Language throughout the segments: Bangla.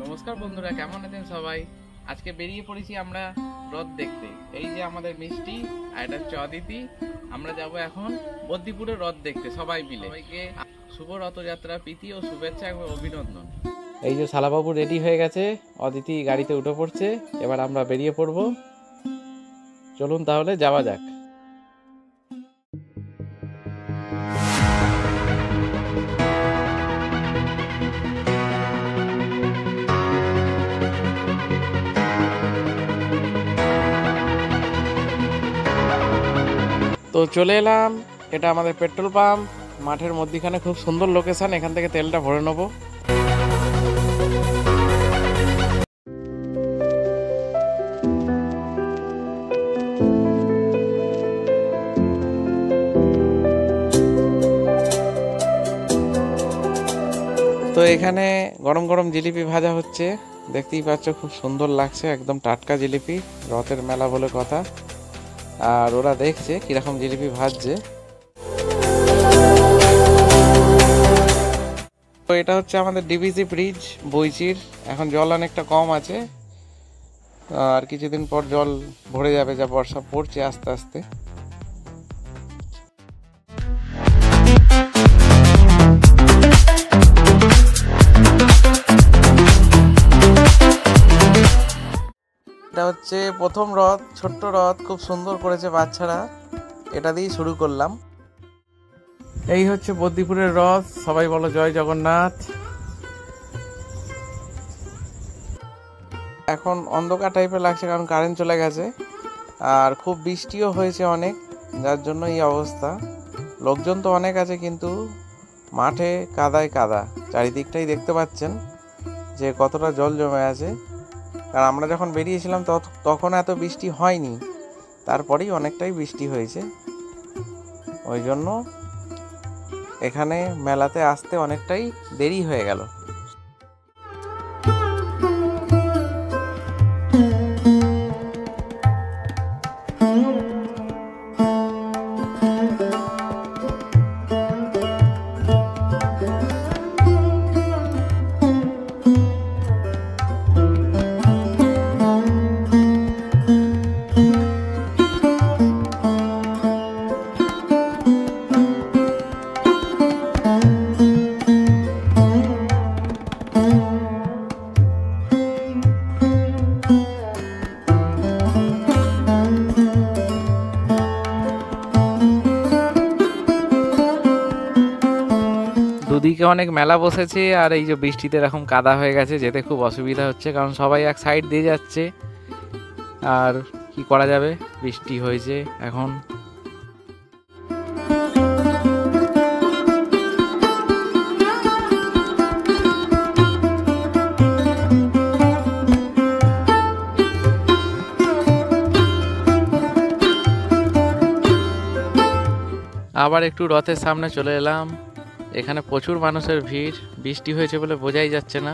নমস্কার বন্ধুরা, কেমন আছেন সবাই? আজকে বেরিয়ে পড়েছি আমরা রথ দেখতে। এই যে আমাদের মিষ্টি আর এটা হচ্ছে অদিতি। আমরা যাব এখন বদ্দিপুরে রথ দেখতে সবাই মিলে। সবাইকে শুভ রথযাত্রা প্রীতি ও শুভেচ্ছা এবং অভিনন্দন। এই যে শালাবাবু রেডি হয়ে গেছে, অদিতি গাড়িতে উঠে পড়ছে। এবার আমরা বেরিয়ে পড়ব। চলুন তাহলে যাওয়া যাক। তো চলে এলাম, এটা আমাদের পেট্রোল পাম্প। মাঠের মধ্যখানে খুব সুন্দর লোকেশন, এখান থেকে তেলটা ভরে নেব। তো এখানে গরম গরম জিলিপি ভাজা হচ্ছে, দেখতেই পাচ্ছ খুব সুন্দর লাগছে, একদম টাটকা জিলিপি। রথের মেলা বলে কথা। আর ওরা দেখছে কিরকম জিলিপি ভাজছে। তো এটা হচ্ছে আমাদের ডিভিসি ব্রিজ বইচির। এখন জল অনেকটা কম আছে, আর কিছুদিন পর জল ভরে যাবে, যা বর্ষা পড়ছে আস্তে আস্তে। এটা হচ্ছে প্রথম রথ, ছোট্ট রথ, খুব সুন্দর করেছে বাচ্চারা। এটা দিয়েই শুরু করলাম। এই হচ্ছে বদ্দিপুরের রথ, সবাই বলো জয় জগন্নাথ। এখন অন্ধকার টাইপের লাগছে কারণ কারেন্ট চলে গেছে, আর খুব বৃষ্টিও হয়েছে অনেক, যার জন্য এই অবস্থা। লোকজন তো অনেক আছে, কিন্তু মাঠে কাদায় কাদা, চারিদিকটাই দেখতে পাচ্ছেন যে কতটা জল জমে আছে। কারণ আমরা যখন বেরিয়েছিলাম তখন এত বৃষ্টি হয়নি, তারপরেই অনেকটাই বৃষ্টি হয়েছে। ওই জন্য এখানে মেলাতে আসতে অনেকটাই দেরি হয়ে গেল। দুদিকে অনেক মেলা বসেছে, আর এই যে বৃষ্টিতে এরকম কাদা হয়ে গেছে, যেতে খুব অসুবিধা হচ্ছে, কারণ সবাই এক সাইড দিয়ে যাচ্ছে। আর কি করা যাবে, বৃষ্টি হয়েছে এখন। আবার একটু রথের সামনে চলে এলাম। এখানে প্রচুর মানুষের ভিড়, বৃষ্টি হয়েছে বলে বোঝাই যাচ্ছে না।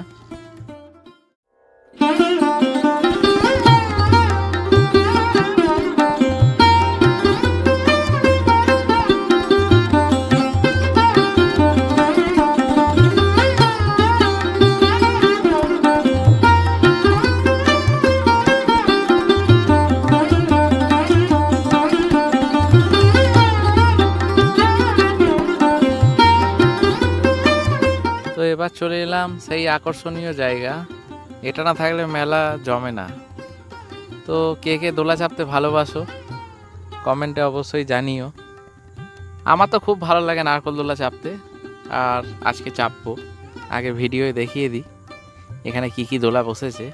তো এবার চলে এলাম সেই আকর্ষণীয় জায়গা, এটা না থাকলে মেলা জমে না। তো কে কে দোলা চাপতে ভালোবাসো কমেন্টে অবশ্যই জানিও। আমার তো খুব ভালো লাগে নারকেল দোলা চাপতে, আর আজকে চাপবো। আগে ভিডিওয়ে দেখিয়ে দিই এখানে কি কি দোলা বসেছে।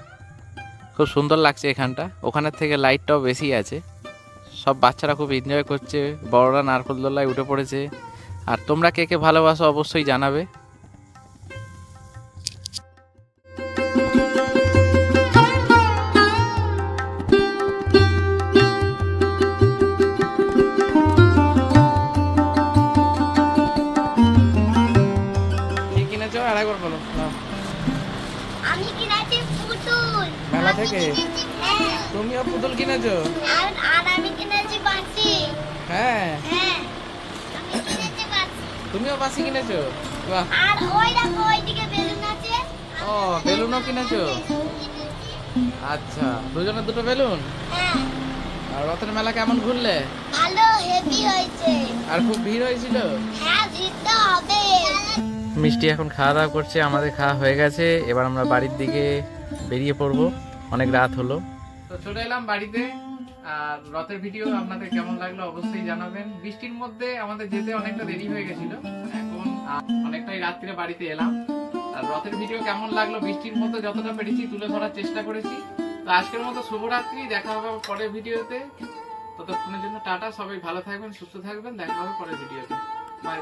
খুব সুন্দর লাগছে এখানটা, ওখানের থেকে লাইটটাও বেশি আছে। সব বাচ্চারা খুব এনজয় করছে, বড়রা নারকেল দোলায় উঠে পড়েছে। আর তোমরা কে কে ভালোবাসো অবশ্যই জানাবে। আমি কিনেছি পুতুল মেলা থেকে। তুমিও পুতুল কিনেছো? আর আমি কিনেছি বাঁশি। হ্যাঁ হ্যাঁ আমি কিনেছি বাঁশি। তুমিও বাঁশি কিনেছো? বাহ। আর ওই দেখো ওইদিকে বেলুন আছে। ও ও বেলুনও কিনেছো? আচ্ছা, দুজনে দুটো বেলুন। হ্যাঁ, আর রথের মেলা কেমন ঘুরলে? ভালো হেভি হয়েছে। আর খুব ভিড় হয়েছিল? হ্যাঁ, জিততে হবে। মিষ্টি এখন খাওয়া দাওয়া করছে, আমাদের খাওয়া হয়ে গেছে। এবার আমরা বাড়ির দিকে বেরিয়ে পড়বো, অনেক রাত হলো। তো চলে এলাম বাড়িতে। আর রথের ভিডিও আপনাদের কেমন লাগলো অবশ্যই জানাবেন। বৃষ্টির মধ্যে আমাদের যেতে অনেকটা দেরি হয়ে গেছিল, এখন অনেকটাই রাত্রিরে বাড়িতে এলাম। আর রথের ভিডিও কেমন লাগলো বৃষ্টির মধ্যে যতটা পেরেছি তুলে ধরার চেষ্টা করেছি। তো আজকের মতো শুভরাত্রি, দেখা হবে পরের ভিডিওতে। ততক্ষণের জন্য টাটা, সবাই ভালো থাকবেন, সুস্থ থাকবেন, দেখা হবে পরের ভিডিওতে। বাই।